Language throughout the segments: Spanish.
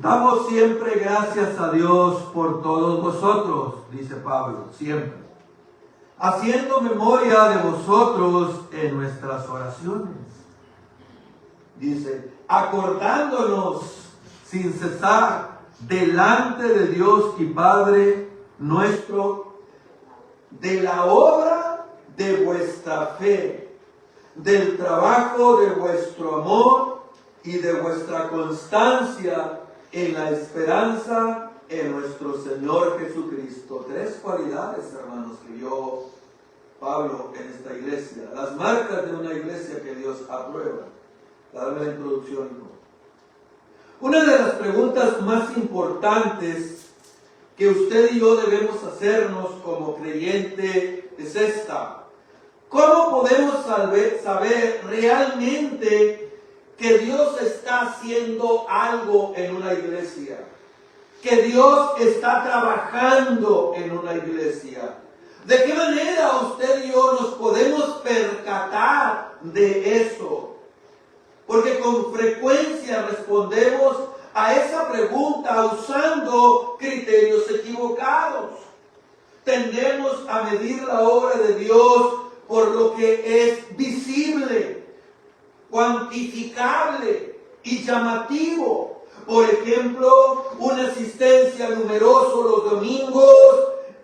Damos siempre gracias a Dios por todos vosotros, dice Pablo, siempre, haciendo memoria de vosotros en nuestras oraciones. Dice, acordándonos sin cesar delante de Dios y Padre nuestro, de la obra de vuestra fe, del trabajo de vuestro amor y de vuestra constancia en la esperanza en nuestro Señor Jesucristo. Tres cualidades, hermanos, que vio Pablo en esta iglesia. Las marcas de una iglesia que Dios aprueba. Dame la introducción, hijo. Una de las preguntas más importantes que usted y yo debemos hacernos como creyente es esta: ¿cómo podemos saber realmente que Dios está haciendo algo en una iglesia? Que Dios está trabajando en una iglesia. ¿De qué manera usted y yo nos podemos percatar de eso? Porque con frecuencia respondemos a esa pregunta usando criterios equivocados. Tendemos a medir la obra de Dios por lo que es visible, cuantificable y llamativo. Por ejemplo, una asistencia numerosa los domingos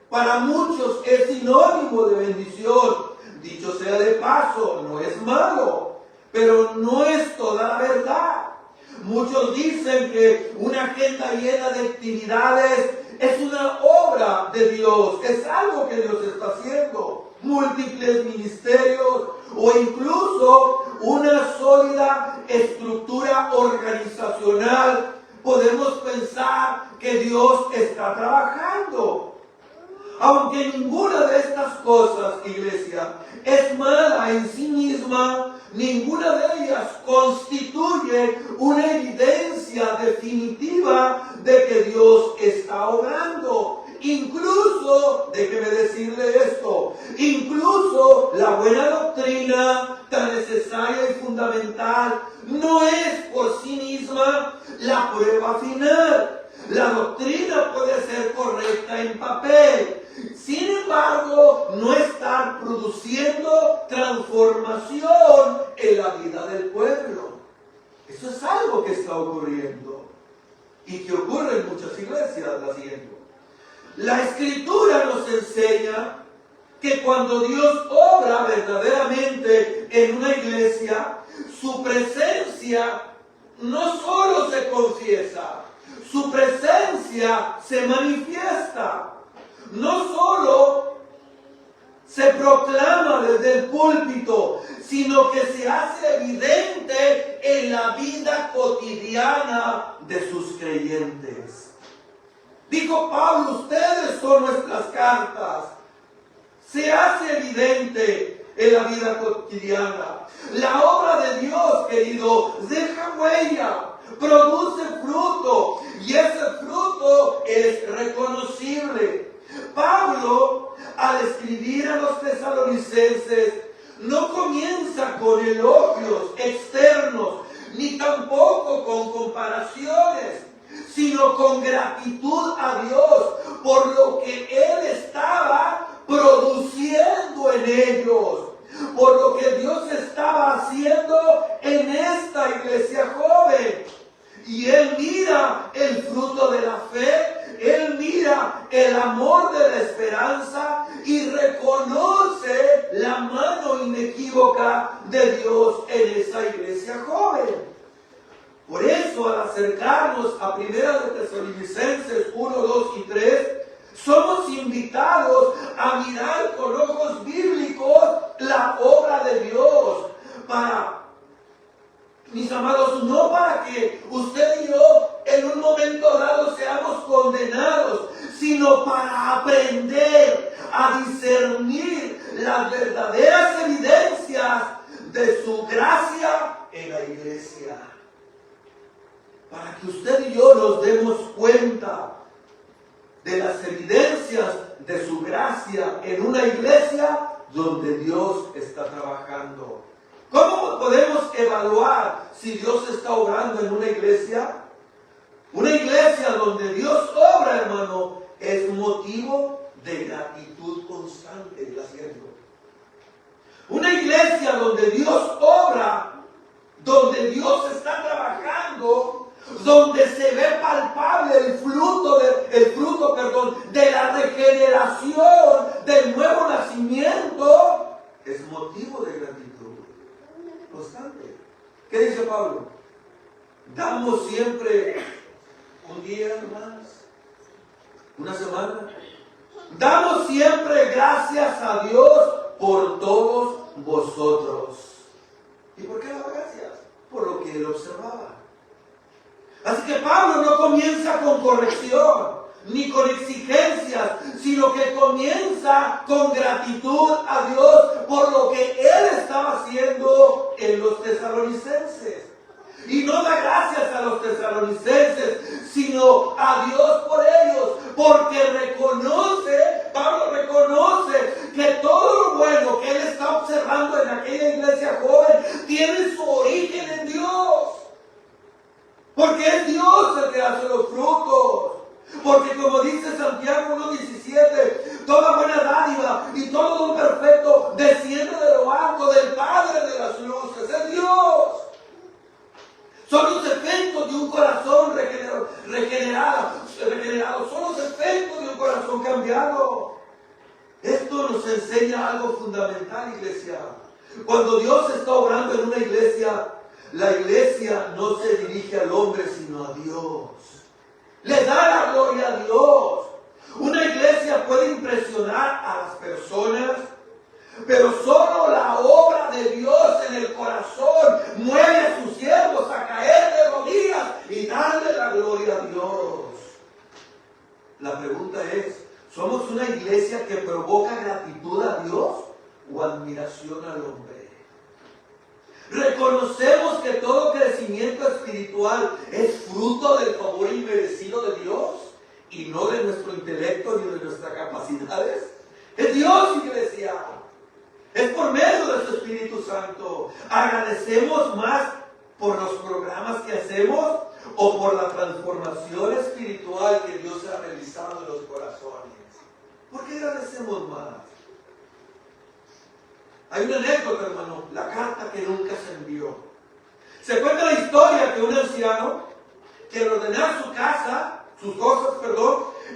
para muchos es sinónimo de bendición. Dicho sea de paso, no es malo, pero no es toda la verdad. Muchos dicen que una agenda llena de actividades es una obra de Dios, es algo que Dios está haciendo. Múltiples ministerios o incluso una sólida estructura organizacional, podemos pensar que Dios está trabajando. Aunque ninguna de estas cosas, iglesia, es mala en sí misma, ninguna de ellas constituye una evidencia definitiva de que Dios está obrando. Incluso, déjeme decirle esto, incluso la buena doctrina tan necesaria y fundamental no es por sí misma la prueba final. La doctrina puede ser correcta en papel, sin embargo, no estar produciendo transformación en la vida del pueblo. Eso es algo que está ocurriendo y que ocurre en muchas iglesias. La Escritura nos enseña que cuando Dios obra verdaderamente en una iglesia, su presencia no solo se confiesa, su presencia se manifiesta. No solo se proclama desde el púlpito, sino que se hace evidente en la vida cotidiana de sus creyentes. Dijo Pablo, ustedes son nuestras cartas. Se hace evidente en la vida cotidiana. La obra de Dios, querido, deja huella, produce fruto, y ese fruto es reconocible. Pablo, al escribir a los tesalonicenses, no comienza con elogios externos, ni tampoco con comparaciones, sino con gratitud a Dios por lo que Él estaba produciendo en ellos, por lo que Dios estaba haciendo en esta iglesia joven. Y Él mira el fruto de la fe, Él mira el amor de la esperanza y reconoce la mano inequívoca de Dios en esa iglesia joven. Por eso, al acercarnos a 1 de Tesalonicenses 1, 2 y 3, somos invitados a mirar con ojos bíblicos la obra de Dios. Mis amados, no para que usted y yo en un momento dado seamos condenados, sino para aprender a discernir las verdaderas evidencias de su gracia en la iglesia. Para que usted y yo nos demos cuenta de las evidencias de su gracia en una iglesia donde Dios está trabajando. ¿Cómo podemos evaluar si Dios está obrando en una iglesia? Una iglesia donde Dios obra, donde Dios está trabajando, donde se ve palpable el fruto, de la regeneración, del nuevo nacimiento, es motivo de gratitud constante. ¿Qué dice Pablo? Damos siempre un día más, una semana. Damos siempre gracias a Dios por todos vosotros. ¿Y por qué daba gracias? Por lo que él observaba. Así que Pablo no comienza con corrección ni con exigencias, sino que comienza con gratitud a Dios por lo que él estaba haciendo en los tesalonicenses. Y no da gracias a los tesalonicenses, sino a Dios por ellos, porque Pablo reconoce que todo lo bueno que él está observando en aquella iglesia joven tiene su origen en Dios. Porque es Dios el que hace los frutos. Porque como dice Santiago 1:17, toda buena dádiva y todo don perfecto desciende de lo alto, del Padre de las luces, es Dios. Son los efectos de un corazón regenerado, son los efectos de un corazón cambiado. Esto nos enseña algo fundamental, iglesia. Cuando Dios está obrando en una iglesia, la iglesia no se dirige al hombre, sino a Dios. Le da la gloria a Dios. Una iglesia puede impresionar a las personas, pero solo la obra de Dios en el corazón mueve a sus siervos a caer de rodillas y darle la gloria a Dios. La pregunta es, ¿somos una iglesia que provoca gratitud a Dios o admiración al hombre? Reconocemos que todo crecimiento espiritual es fruto del favor inmerecido de Dios y no de nuestro intelecto ni de nuestras capacidades. Es Dios, iglesia. Es por medio de su Espíritu Santo. Agradecemos más por los programas que hacemos o por la transformación espiritual que Dios ha realizado en los corazones. ¿Por qué agradecemos más? Hay una anécdota, hermano, la carta que nunca se envió. Se cuenta la historia que un anciano, que al ordenar sus cosas,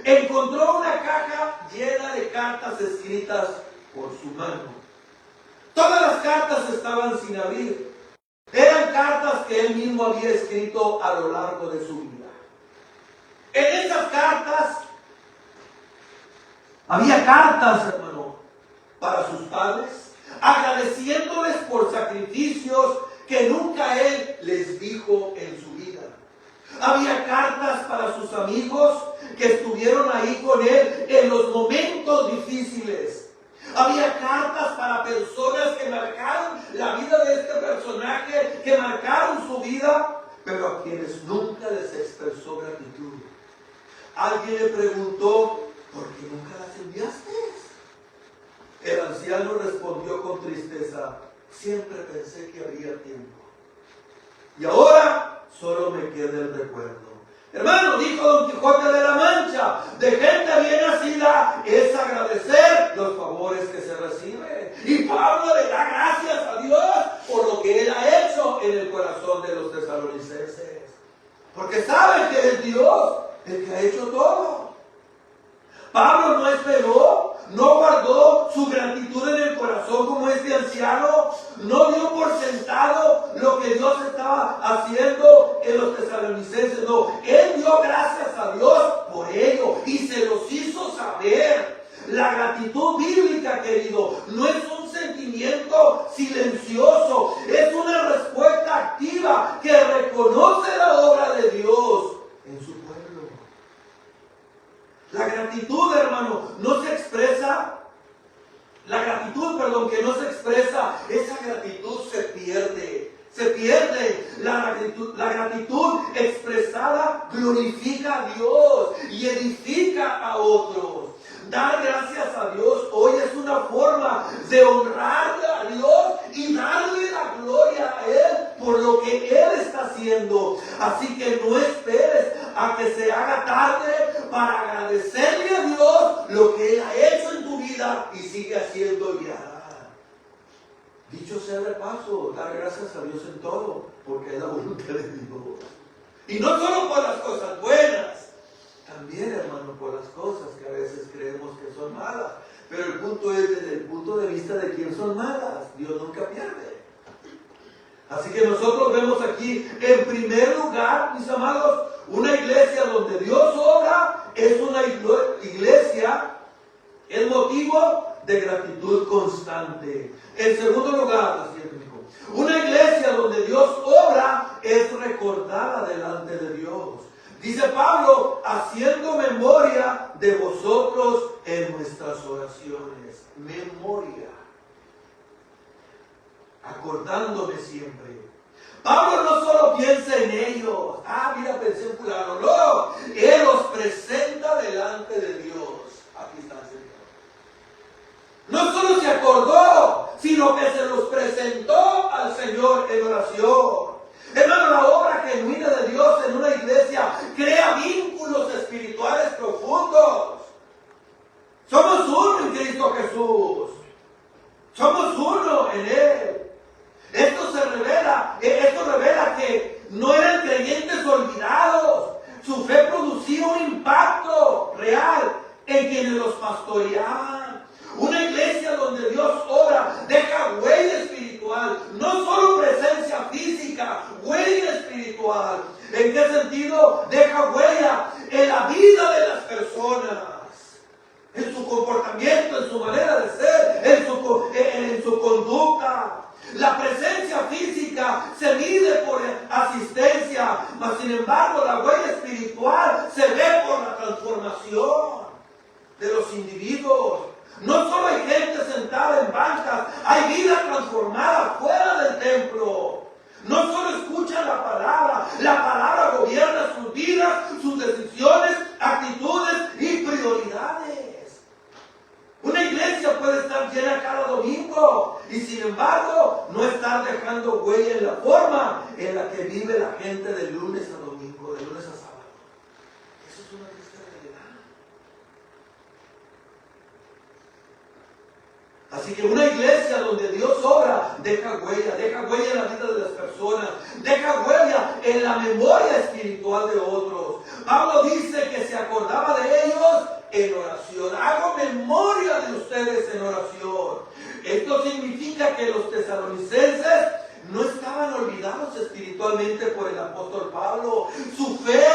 encontró una caja llena de cartas escritas por su mano. Todas las cartas estaban sin abrir. Eran cartas que él mismo había escrito a lo largo de su vida. En esas cartas, había cartas, hermano, para sus padres, agradeciéndoles por sacrificios que nunca él les dijo en su vida. Había cartas para sus amigos que estuvieron ahí con él en los momentos difíciles. Había cartas para personas que marcaron la vida de este personaje, que marcaron su vida, pero a quienes nunca les expresó gratitud. Alguien le preguntó, ¿por qué nunca las enviaste? El anciano respondió con tristeza, siempre pensé que habría tiempo. Y ahora solo me queda el recuerdo. Hermano, dijo Don Quijote de la Mancha, de gente bien nacida es agradecer los favores que se reciben. Y Pablo le da gracias a Dios por lo que él ha hecho en el corazón de los tesalonicenses. Porque sabe que es Dios el que ha hecho todo. Pablo no esperó, no guardó su gratitud en el corazón como este anciano, no dio por sentado lo que Dios estaba haciendo en los tesalonicenses, no, él dio gracias a Dios por ello y se los hizo saber. La gratitud bíblica, querido, no es un sentimiento silencioso, es una respuesta activa que reconoce la obra de Dios en su pueblo. La gratitud, hermano, no se expresa. La gratitud, que no se expresa, esa gratitud se pierde. Se pierde. La gratitud expresada glorifica a Dios y edifica a otros. Dar gracias a Dios hoy es una forma de honrarle a Dios y darle la gloria a Él por lo que Él está haciendo. Así que no esperes a que se haga tarde para agradecerle a Dios lo que Él ha hecho en tu vida y sigue haciendo y hará. Dicho sea de paso, dar gracias a Dios en todo, porque es la voluntad de Dios. Y no solo por las cosas buenas, también, hermano, por las cosas que a veces creemos que son malas. Pero el punto es desde el punto de vista de quién son malas. Dios nunca pierde. Así que nosotros vemos aquí, en primer lugar, mis amados, una iglesia donde Dios obra es una iglesia, es motivo de gratitud constante. En segundo lugar, la siguiente, una iglesia donde Dios obra es recordada delante de Dios. Dice Pablo, haciendo memoria de vosotros en nuestras oraciones. Memoria. Acordándome siempre. Pablo no solo piensa en ellos. Mira, pensé en fulano. No, él los presenta delante de Dios. Aquí está el Señor. No solo se acordó, sino que se los presentó al Señor en oración. Hermano, la obra genuina de Dios en una iglesia crea vínculos espirituales profundos. Somos uno en Cristo Jesús. Somos uno en Él. Esto revela que no eran creyentes olvidados. Su fe producía un impacto real en quienes los pastoreaban. Una iglesia donde Dios obra deja huella espiritual, no solo presencia física, huella espiritual. ¿En qué sentido? Deja huella en la vida de las personas, en su comportamiento, en su manera de ser, en su conducta. La presencia física se mide por asistencia, mas sin embargo la huella espiritual se ve por la transformación de los individuos. No solo hay gente sentada en bancas, hay vida transformada fuera del templo. No solo escuchan la palabra gobierna sus vidas, sus decisiones, actitudes y prioridades. Una iglesia puede estar llena cada domingo y sin embargo no estar dejando huella en la forma en la que vive la gente de lunes a domingo, de lunes a sábado. Eso es una triste realidad. Así que una iglesia donde Dios obra deja huella en la vida de las personas, deja huella en la memoria espiritual de otros. Pablo dice que se acordaba de ellos en oración. Hago memoria de ustedes en oración. Esto significa que los tesalonicenses no estaban olvidados espiritualmente por el apóstol Pablo. Su fe,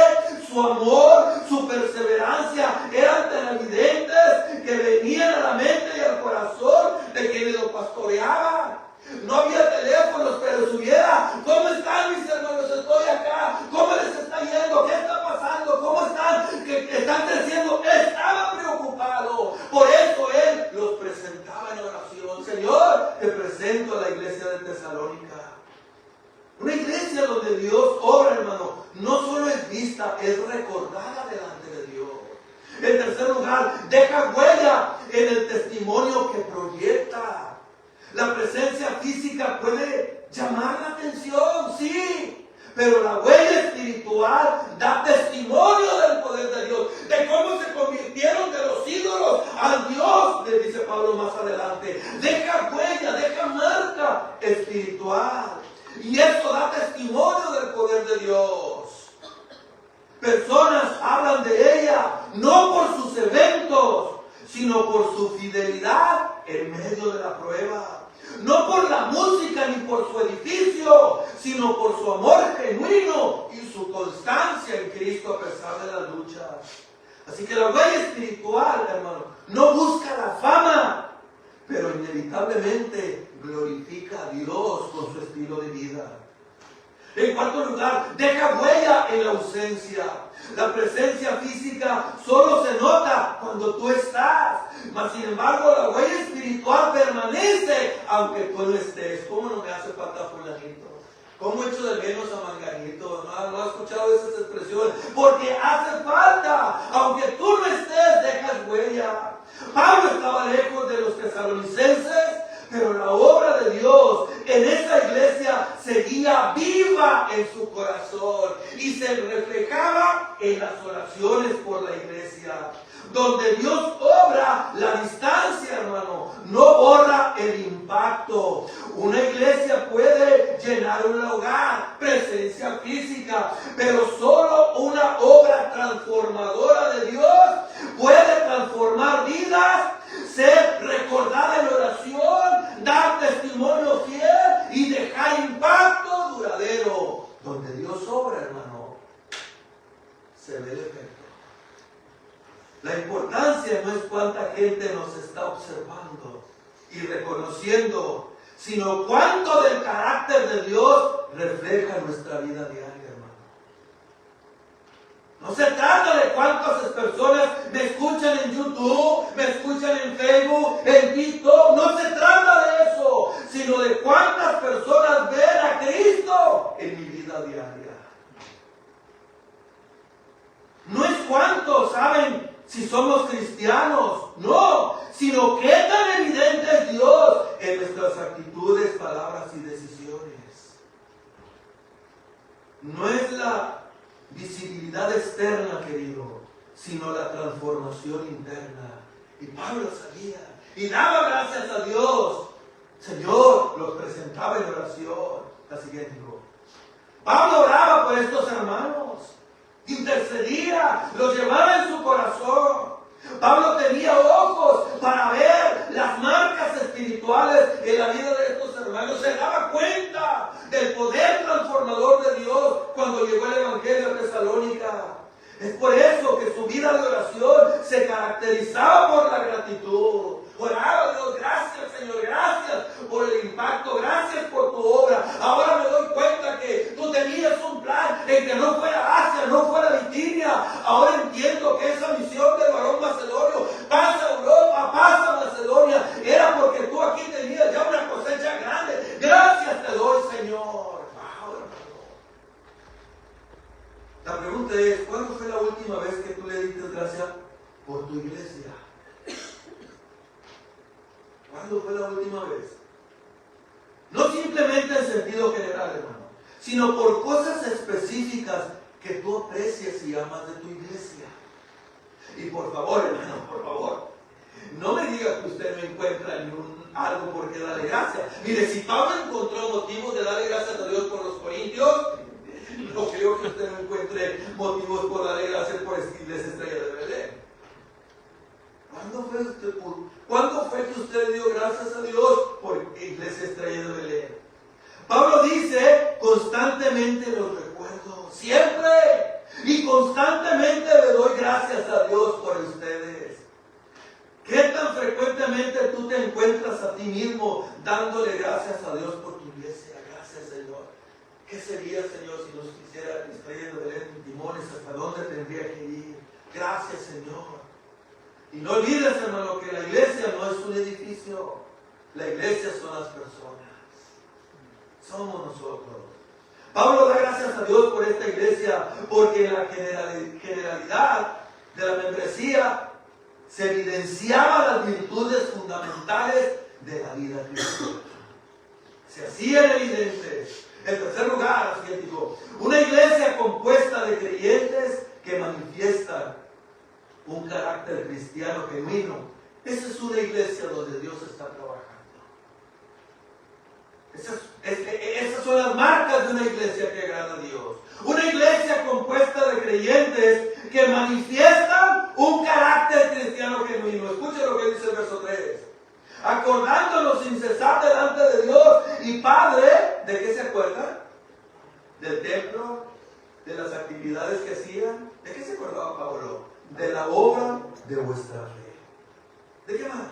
su amor, su perseverancia eran tan evidentes que venían a la mente y al corazón de quienes lo pastoreaban. No había teléfonos, pero si hubiera, ¿cómo están mis hermanos? Estoy acá. ¿Cómo les está yendo? ¿Qué está pasando? ¿Cómo están? ¿Que están creciendo? Estaba preocupado. Por eso él los presentaba en oración. Señor, te presento a la iglesia de Tesalónica. Una iglesia donde Dios obra, hermano, no solo es vista, es recordada delante de Dios. En tercer lugar, deja huella en el testimonio que proyecta. La presencia física puede llamar la atención, sí, pero la huella espiritual da testimonio del poder de Dios, de cómo se convirtieron de los ídolos al Dios, le dice Pablo más adelante. Deja huella, deja marca espiritual. Y esto da testimonio del poder de Dios. Personas hablan de ella, no por sus eventos, sino por su fidelidad en medio de la prueba. No por la música ni por su edificio, sino por su amor genuino y su constancia en Cristo a pesar de las luchas. Así que la huella espiritual, hermano, no busca la fama, pero inevitablemente glorifica a Dios con su estilo de vida. En cuarto lugar, deja huella en la ausencia. La presencia física solo se nota cuando tú estás. Mas sin embargo, la huella espiritual permanece aunque tú no estés. ¿Cómo no me hace falta fulanito? ¿Cómo echo de menos a Manganito? ¿No has escuchado esas expresiones? Porque hace falta. Aunque tú no estés, dejas huella. Pablo estaba lejos de los tesalonicenses, pero la obra de Dios en esa iglesia seguía viva en su corazón y se reflejaba en las las oraciones por la iglesia. Donde Dios obra, la distancia, hermano, no borra el impacto. Una iglesia puede llenar un hogar, presencia física, pero solo una obra transformadora de Dios puede transformar vidas, ser recordada en oración, dar testimonio fiel y dejar impacto duradero. Donde Dios obra, hermano, se ve el efecto. La importancia no es cuánta gente nos está observando y reconociendo, sino cuánto del carácter de Dios refleja nuestra vida diaria, hermano. No se trata de cuántas personas me escuchan en YouTube, me escuchan en Facebook, en TikTok. No se trata de eso, sino de cuántas personas ven a Cristo en mi vida diaria. No es cuántos saben si somos cristianos, no, sino qué tan evidente es Dios en nuestras actitudes, palabras y decisiones. No es la visibilidad externa, querido, sino la transformación interna. Y Pablo sabía y daba gracias a Dios. Señor, los presentaba en oración. La siguiente, dijo. Pablo oraba por estos hermanos, intercedía, los llevaba en su corazón. Pablo tenía ojos para ver las marcas espirituales en la vida de estos hermanos. Se daba cuenta del poder transformador de Dios cuando llegó el Evangelio a Tesalónica. Es por eso que su vida de oración se caracterizaba por la gratitud. Oraba a Dios, gracias Señor, gracias por el impacto, gracias por tu obra. Ahora me doy cuenta que tú tenías un plan en que no fuera Asia, no fuera Bitinia. Ahora entiendo que esa misión del varón macedonio, pasa a Europa, pasa a Macedonia, era porque tú aquí tenías ya una cosecha grande. Gracias te doy, Señor. Wow, hermano. La pregunta es, ¿cuándo fue la última vez que tú le diste gracias por tu iglesia? ¿Cuándo fue la última vez? No simplemente en sentido general, hermano, sino por cosas específicas que tú aprecias y amas de tu iglesia. Y por favor, hermano, por favor, no me diga que usted no encuentra algo por qué darle gracias. Mire, si Pablo encontró motivos de darle gracias a Dios por los corintios, no creo que usted no encuentre motivos por darle gracias por Iglesia Estrella de Belén. ¿Cuándo fue que usted dio gracias a Dios por Iglesia Estrella de Belén? Pablo dice, constantemente los recuerdo, siempre, y constantemente le doy gracias a Dios por ustedes. ¿Qué tan frecuentemente tú te encuentras a ti mismo dándole gracias a Dios por tu iglesia? Gracias, Señor. ¿Qué sería, Señor, si nos quisiera Estrella de Belén en timones? ¿Hasta dónde tendría que ir? Gracias, Señor. Y no olvides, hermano, que la iglesia no es un edificio. La iglesia son las personas. Somos nosotros. Pablo da gracias a Dios por esta iglesia, porque en la generalidad de la membresía se evidenciaban las virtudes fundamentales de la vida cristiana. Se hacían evidentes. En tercer lugar, así que dijo, una iglesia compuesta de creyentes que manifiestan un carácter cristiano genuino. Esa es una iglesia donde Dios está trabajando. Esas son las marcas de una iglesia que agrada a Dios. Una iglesia compuesta de creyentes que manifiestan un carácter cristiano genuino. Escuchen lo que dice el verso 3. Acordándonos sin cesar delante de Dios y Padre, ¿de qué se acuerdan? Del templo, de las actividades que hacían. ¿De qué se acordaba Pablo? De la obra de vuestra fe. ¿De qué más?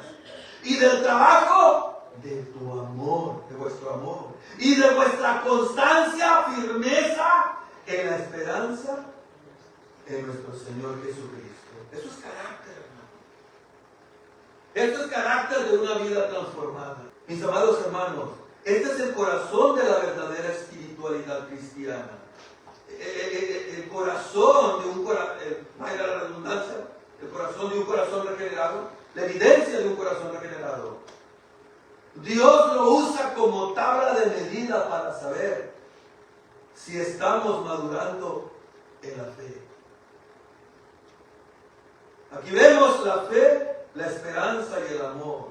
Y del trabajo de tu amor, de vuestro amor. Y de vuestra constancia, firmeza en la esperanza en nuestro Señor Jesucristo. Eso es carácter, hermano. Esto es carácter de una vida transformada. Mis amados hermanos, este es el corazón de la verdadera espiritualidad cristiana. El corazón de un corazón, vaya la redundancia, el corazón de un corazón regenerado, la evidencia de un corazón regenerado. Dios lo usa como tabla de medida para saber si estamos madurando en la fe. Aquí vemos la fe, la esperanza y el amor.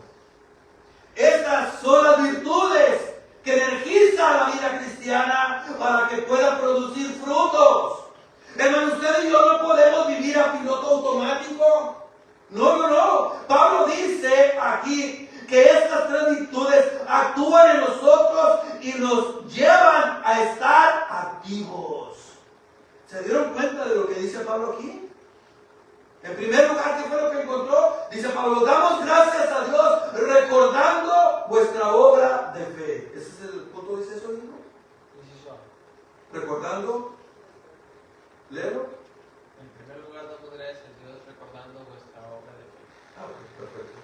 Estas son las virtudes que energizan la vida cristiana para que pueda producir frutos. Hermano, usted y yo no podemos vivir a piloto automático. No. Pablo dice aquí que estas tres virtudes actúan en nosotros y nos llevan a estar activos. ¿Se dieron cuenta de lo que dice Pablo aquí? En primer lugar, ¿qué fue lo que encontró? Dice Pablo, damos gracias a Dios recordando vuestra obra de fe. ¿Ese es el punto? ¿Dice eso, hijo? Recordando. ¿Léelo? En primer lugar, damos gracias a Dios recordando vuestra obra de fe. Perfecto.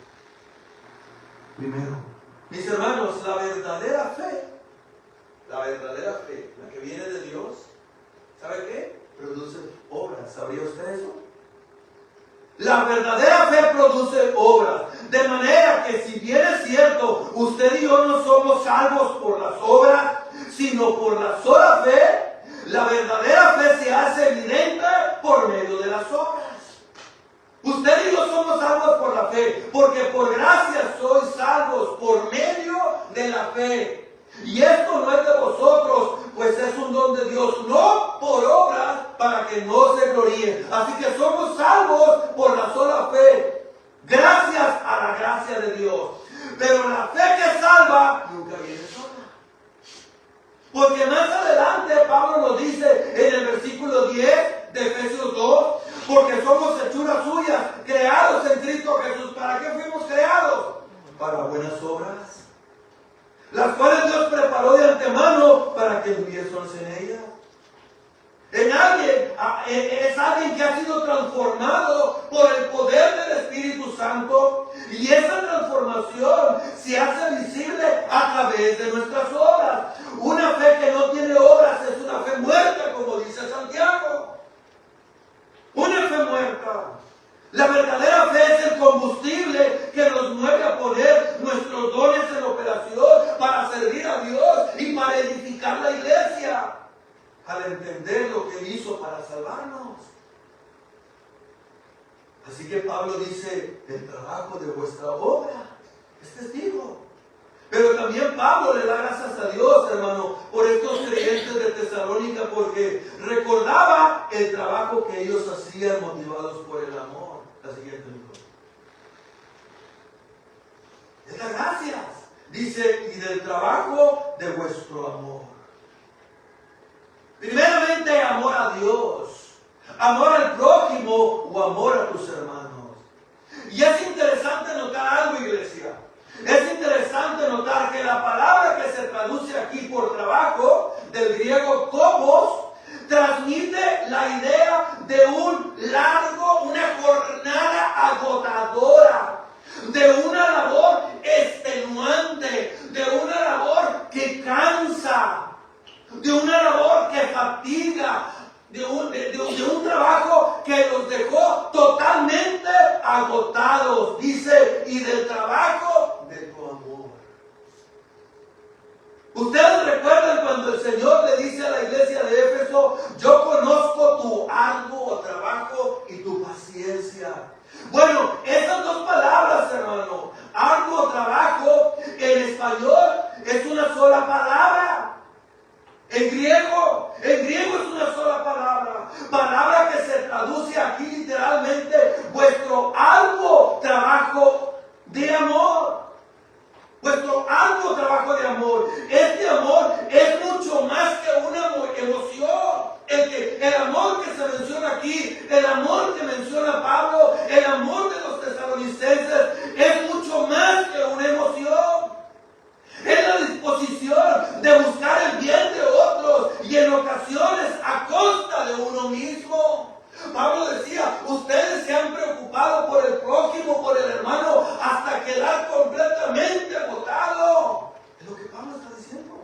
Primero, mis hermanos, la verdadera fe, la que viene de Dios, ¿sabe qué? Produce obras. ¿Sabría usted eso? La verdadera fe produce obras. De manera que si bien es cierto, usted y yo no somos salvos por las obras, sino por la sola fe, la verdadera fe se hace evidente por medio de las obras. Usted y yo somos salvos por la fe, porque por gracia sois salvos por medio de la fe. Y esto no es de vosotros, pues es un don de Dios, no por obras para que no se gloríen. Así que somos salvos por la sola fe, gracias a la gracia de Dios. Pero la fe que salva nunca viene sola. Porque más adelante Pablo nos dice en el versículo 10 de Efesios 2, porque somos hechuras suyas, creados en Cristo Jesús. ¿Para qué fuimos creados? Para buenas obras, las cuales Dios preparó de antemano para que viviésemos en ellas. Es alguien que ha sido transformado por el poder del Espíritu Santo, y esa transformación se hace visible a través de nuestras obras. Una fe que no tiene obras es una fe muerta, como dice Santiago. Una fe muerta. La verdadera fe es el combustible que nos mueve a poner nuestros dones en operación para servir a Dios y para edificar la iglesia, al entender lo que Él hizo para salvarnos. Así que Pablo dice, el trabajo de vuestra obra es testigo. Pero también Pablo le da gracias a Dios, hermano, por estos creyentes de Tesalónica, porque recordaba el trabajo que ellos hacían motivados por el amor. La siguiente, hijo. Es la gracia. Dice, y del trabajo de vuestro amor. Primeramente, amor a Dios, amor al prójimo o amor a tus hermanos. Y es interesante notar algo, iglesia. Es interesante notar que la palabra que se traduce aquí por trabajo, del griego kopos, transmite la idea de una jornada agotadora, de una labor extenuante, de una labor que cansa, de una labor que fatiga, de un trabajo que los dejó totalmente agotados. Dice, y del trabajo de tu amor. Ustedes recuerdan cuando el Señor le dice a la iglesia de Éfeso, yo conozco tu arduo trabajo y tu paciencia. Bueno, esas dos palabras, hermano, arduo trabajo, en español es una sola palabra. En griego es una sola palabra que se traduce aquí literalmente, vuestro arduo trabajo de amor. Vuestro arduo trabajo de amor. Este amor es mucho más que una emoción. El amor que se menciona aquí, el amor que menciona Pablo, el amor de los tesalonicenses, es mucho más que una emoción. Es la disposición de buscar el bien de otros y en ocasiones a costa de uno mismo. Pablo decía, ustedes se han preocupado por el prójimo, por el hermano, hasta quedar completamente agotado. Es lo que Pablo está diciendo.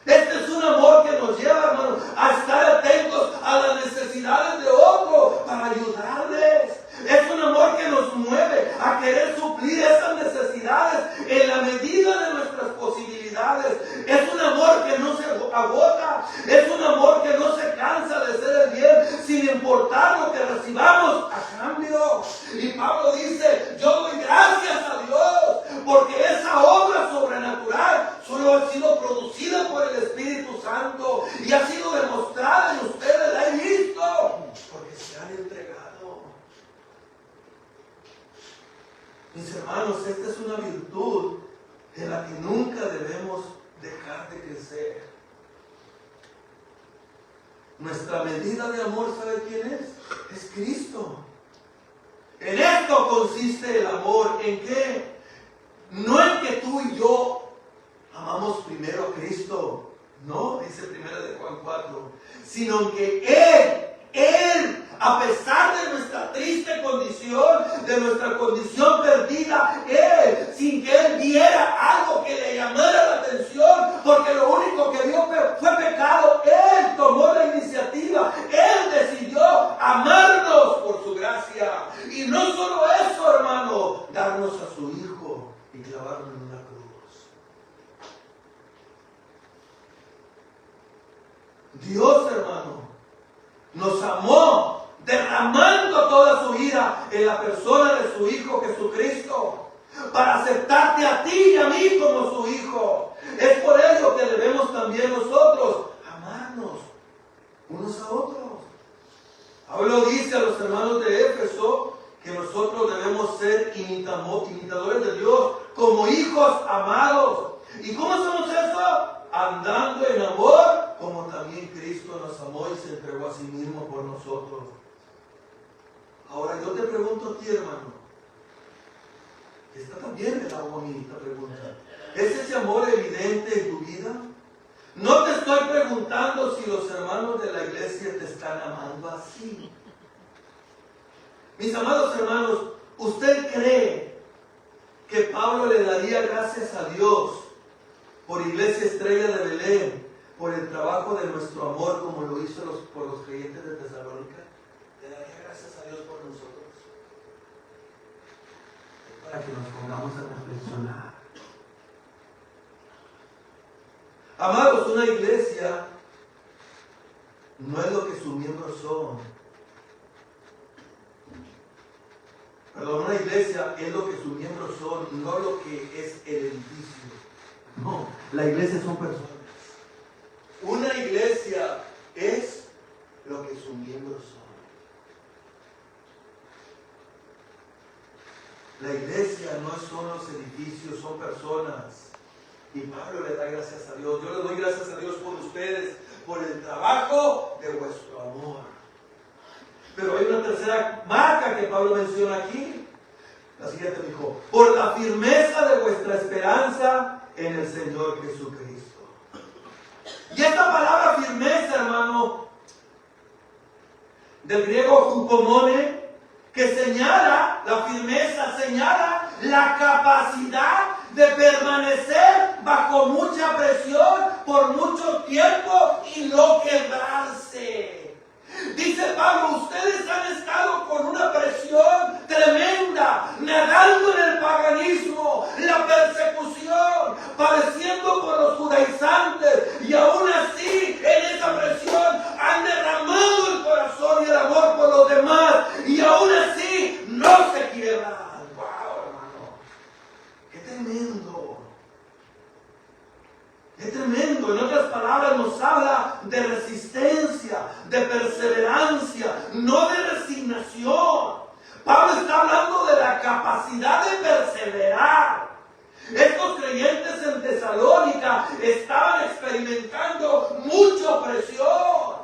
Este es un amor que nos lleva, hermano, a estar atentos a las necesidades de otros para ayudarles. Es un amor que nos mueve a querer suplir esas necesidades en la medida de nuestras posibilidades. Es un amor que no se agota. Es un amor que no se cansa de hacer el bien sin importar lo que recibamos a cambio. Mis hermanos, esta es una virtud en la que nunca debemos dejar de crecer. Nuestra medida de amor, ¿sabe quién es? Es Cristo. En esto consiste el amor. ¿En qué? No en que tú y yo amamos primero a Cristo. No, dice 1 de Juan 4. Sino en que Él, a pesar de nuestra triste condición, de nuestra condición perdida, Él, sin que Él viera algo que le llamara la atención, porque lo único que vio fue pecado, Él tomó la iniciativa, Él decidió amarnos por su gracia. Y no solo eso, hermano, darnos a su Hijo y clavarlo en una cruz. Dios, hermano, nos amó derramando toda su ira en la persona de su Hijo Jesucristo para aceptarte a ti y a mí como su Hijo. Es por ello que debemos también nosotros amarnos unos a otros. Pablo dice a los hermanos de Éfeso que nosotros debemos ser imitadores de Dios como hijos amados. ¿Y cómo hacemos eso? Andando en amor, como también Cristo nos amó y se entregó a sí mismo por nosotros. Ahora yo te pregunto a ti, hermano, esta también me la hago a mí, esta pregunta. ¿Es ese amor evidente en tu vida? No te estoy preguntando si los hermanos de la iglesia te están amando así. Mis amados hermanos, ¿usted cree que Pablo le daría gracias a Dios por Iglesia Estrella de Belén, por el trabajo de nuestro amor como lo hizo por los creyentes de Tesalónica? ¿Le daría gracias a Dios por nosotros? Es para que nos pongamos a reflexionar. Amados, una iglesia no es lo que sus miembros son. Perdón, una iglesia es lo que sus miembros son, no lo que es el edificio. No, la iglesia son personas. Una iglesia es lo que sus miembros son. La iglesia no son los edificios, son personas. Y Pablo le da gracias a Dios. Yo le doy gracias a Dios por ustedes, por el trabajo de vuestro amor. Pero hay una tercera marca que Pablo menciona aquí. La siguiente dijo: por la firmeza de vuestra esperanza en el Señor Jesucristo. Y esta palabra firmeza, hermano, del griego hupomone, que señala la firmeza, señala la capacidad de permanecer bajo mucha presión por mucho tiempo y no quebrarse. Dice Pablo, ustedes han estado con una presión tremenda, nadando en el paganismo, la persecución, padeciendo por los judaizantes, y aún así en esa presión han derramado el corazón y el amor por los demás, y aún así no se quiebran. ¡Wow, hermano! ¡Qué tremendo! Es tremendo. En otras palabras nos habla de resistencia, de perseverancia, no de resignación. Pablo está hablando de la capacidad de perseverar. Estos creyentes en Tesalónica estaban experimentando mucha presión,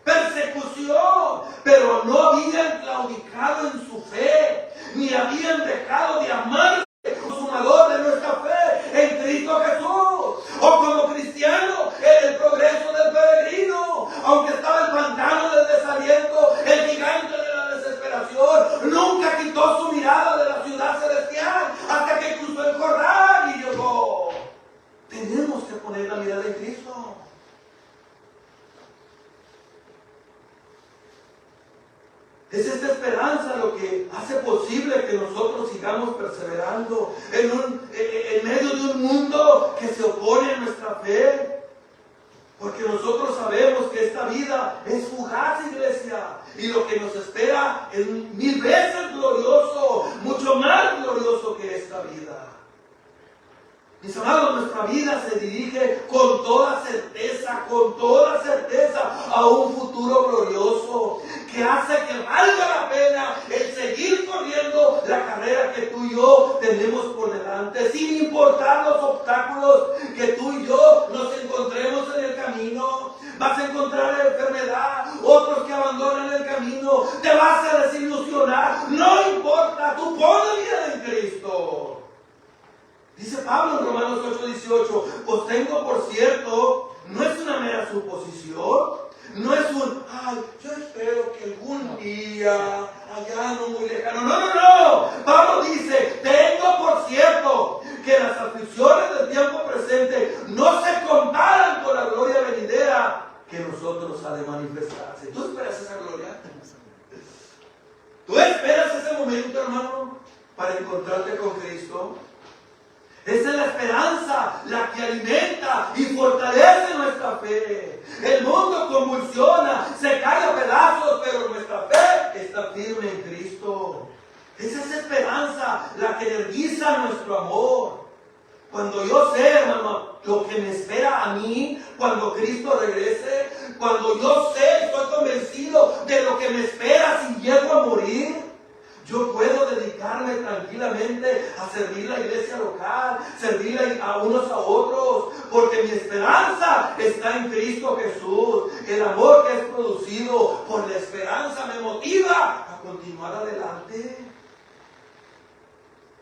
persecución, pero no habían claudicado en su fe, ni habían dejado de amar al consumador de nuestra fe en Cristo Jesús. O como cristiano, en el progreso del peregrino, aunque estaba el pantano del desaliento, el gigante de la desesperación, nunca quitó su mirada de la ciudad celestial hasta que cruzó el Jordán y llegó. Tenemos que poner la mirada en Cristo. Es esta esperanza lo que hace posible que nosotros sigamos perseverando en medio de un mundo que se opone a nuestra fe. Porque nosotros sabemos que esta vida es fugaz, iglesia. Y lo que nos espera es 1000 veces glorioso, mucho más glorioso que esta vida. Mis amados, nuestra vida se dirige con toda certeza a un futuro glorioso que hace que valga la pena el seguir corriendo la carrera que tú y yo tenemos por delante, sin importar los obstáculos que tú y yo nos encontremos en el camino. Vas a encontrar la enfermedad, otros que abandonan el camino, te vas a desilusionar, no importa, tú pon la vida en Cristo. Dice Pablo en Romanos 8:18, pues tengo por cierto, no es una mera suposición, no es yo espero que algún día, allá no muy lejano, no, Pablo dice, tengo por cierto que las aflicciones del tiempo presente no se comparan con la gloria venidera que nosotros ha de manifestarse. ¿Tú esperas esa gloria? ¿Tú esperas ese momento, hermano, para encontrarte con Cristo? Esa es la esperanza, la que alimenta y fortalece nuestra fe. El mundo convulsiona, se cae a pedazos, pero nuestra fe está firme en Cristo. Es esa esperanza la que energiza nuestro amor. Cuando yo sé, hermano, lo que me espera a mí cuando Cristo regrese, cuando yo sé, estoy convencido de lo que me espera si llego a morir, yo puedo dedicarme tranquilamente a servir la iglesia local, servir a unos a otros, porque mi esperanza está en Cristo Jesús. El amor que es producido por la esperanza me motiva a continuar adelante.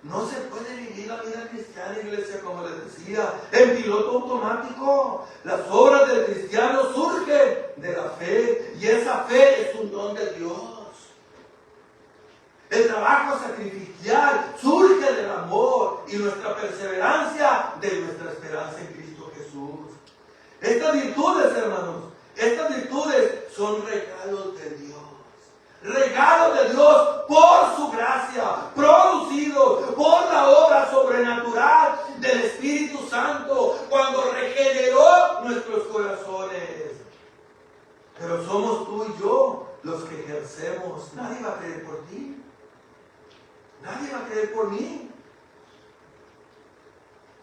No se puede vivir la vida cristiana, iglesia, como les decía, en piloto automático. Las obras del cristiano surgen de la fe, y esa fe es un don de Dios. El trabajo sacrificial surge del amor y nuestra perseverancia de nuestra esperanza en Cristo Jesús. Estas virtudes, hermanos, estas virtudes son regalos de Dios. Regalos de Dios por su gracia, producidos por la obra sobrenatural del Espíritu Santo cuando regeneró nuestros corazones. Pero somos tú y yo los que ejercemos. Nadie va a creer por ti. Nadie va a creer por mí.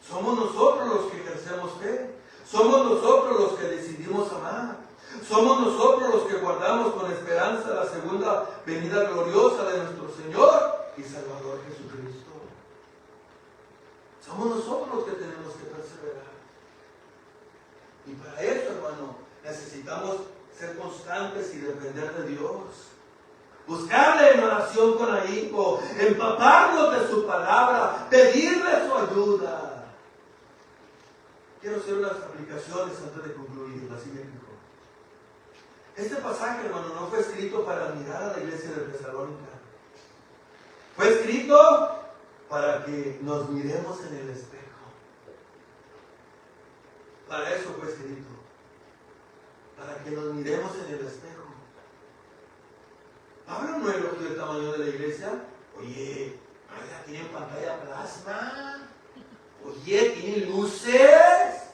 Somos nosotros los que ejercemos fe. Somos nosotros los que decidimos amar. Somos nosotros los que guardamos con esperanza la segunda venida gloriosa de nuestro Señor y Salvador Jesucristo. Somos nosotros los que tenemos que perseverar. Y para eso, hermano, necesitamos ser constantes y depender de Dios. Buscarle en oración con ahínco, empaparnos de su palabra, pedirle su ayuda. Quiero hacer unas aplicaciones antes de concluir. Así me dijo. Este pasaje, hermano, no fue escrito para admirar a la iglesia de Tesalónica. Fue escrito para que nos miremos en el espejo. Para eso fue escrito. Para que nos miremos en el espejo. Pablo no elogió el tamaño de la iglesia. Oye, ¿ya tienen pantalla plasma? Oye, ¿tienen luces?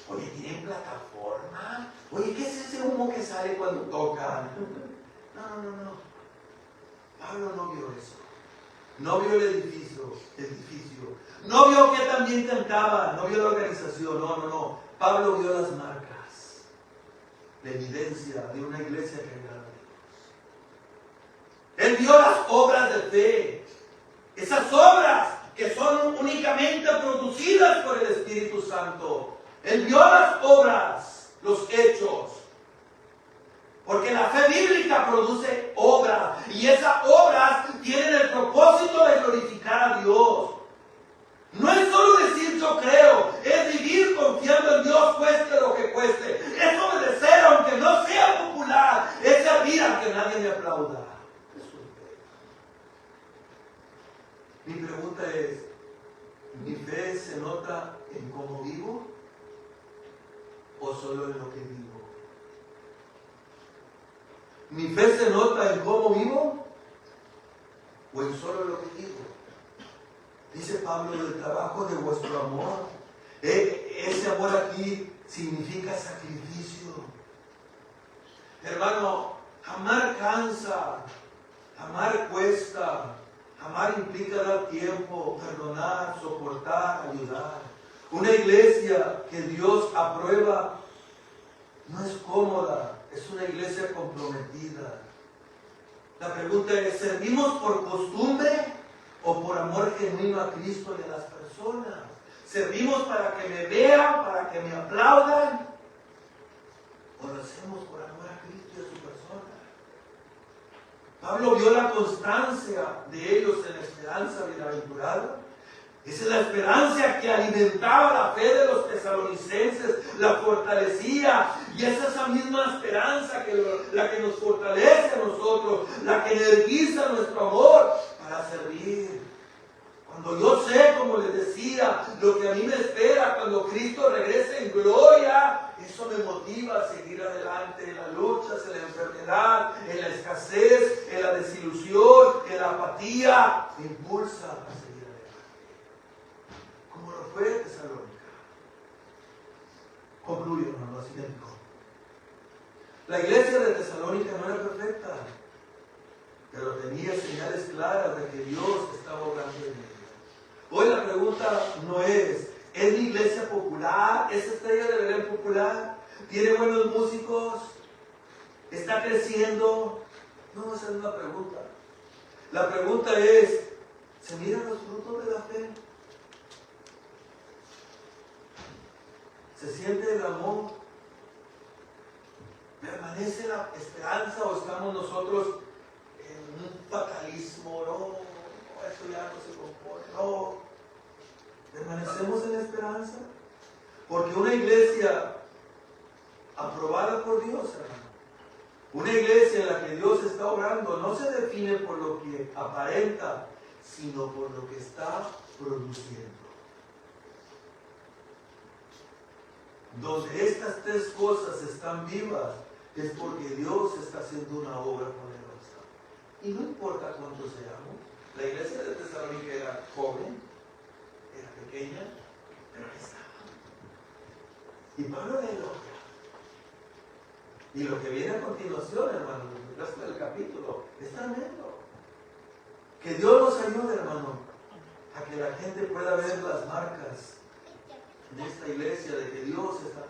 Oye, ¿tienen plataforma? Oye, ¿qué es ese humo que sale cuando tocan? No. Pablo no vio eso. No vio el edificio. No vio que también cantaba. No vio la organización. No. Pablo vio las marcas. La evidencia de una iglesia que agrada a Dios. Él vio las obras de fe. Esas obras que son únicamente producidas por el Espíritu Santo. Él vio las obras, los hechos. Porque la fe bíblica produce obras. Y esas obras tienen el propósito de glorificar a Dios. No es solo decir yo creo, es vivir confiando en Dios cueste lo que cueste. Es obedecer aunque no sea popular. Es servir aunque nadie me aplauda. Mi pregunta es, ¿mi fe se nota en cómo vivo o solo en lo que digo? ¿Mi fe se nota en cómo vivo o en solo lo que digo? Dice Pablo, del trabajo de vuestro amor. Ese amor aquí significa sacrificio. Hermano, amar cansa, amar cuesta. Amar implica dar tiempo, perdonar, soportar, ayudar. Una iglesia que Dios aprueba no es cómoda, es una iglesia comprometida. La pregunta es, ¿servimos por costumbre o por amor genuino a Cristo y a las personas? ¿Servimos para que me vean, para que me aplaudan? ¿O lo hacemos por amor a Cristo y a su persona? Pablo vio la constancia de ellos en la esperanza bienaventurada. Esa es la esperanza que alimentaba la fe de los tesalonicenses, la fortalecía. Y es esa misma esperanza la que nos fortalece a nosotros, la que energiza nuestro amor para servir. Cuando yo sé, como les decía, lo que a mí me espera cuando Cristo regrese en gloria, eso me motiva a seguir adelante en las luchas, en la enfermedad, en la escasez, en la desilusión, en la apatía. Me impulsa a seguir adelante. Como lo fue Tesalónica. Concluyo, hermano, así que dijo. La iglesia de Tesalónica no era perfecta, pero tenía señales claras de que Dios estaba obrando en ella. Hoy la pregunta no es mi iglesia popular? ¿Es Estrella de Belén popular? ¿Tiene buenos músicos? ¿Está creciendo? No, esa es una pregunta. La pregunta es, ¿se miran los frutos de la fe? ¿Se siente el amor? ¿Permanece la esperanza o estamos nosotros en un fatalismo? No, esto ya no se compone. No. ¿Permanecemos en la esperanza? Porque una iglesia aprobada por Dios, hermano, una iglesia en la que Dios está obrando, no se define por lo que aparenta, sino por lo que está produciendo. Donde estas tres cosas están vivas, es porque Dios está haciendo una obra poderosa. Y no importa cuántos seamos. La iglesia de Tesalónica era joven, era pequeña, pero estaba. Y Pablo le elogia. Y lo que viene a continuación, hermano, el resto del capítulo, es tremendo. Que Dios nos ayude, hermano, a que la gente pueda ver las marcas de esta iglesia, de que Dios está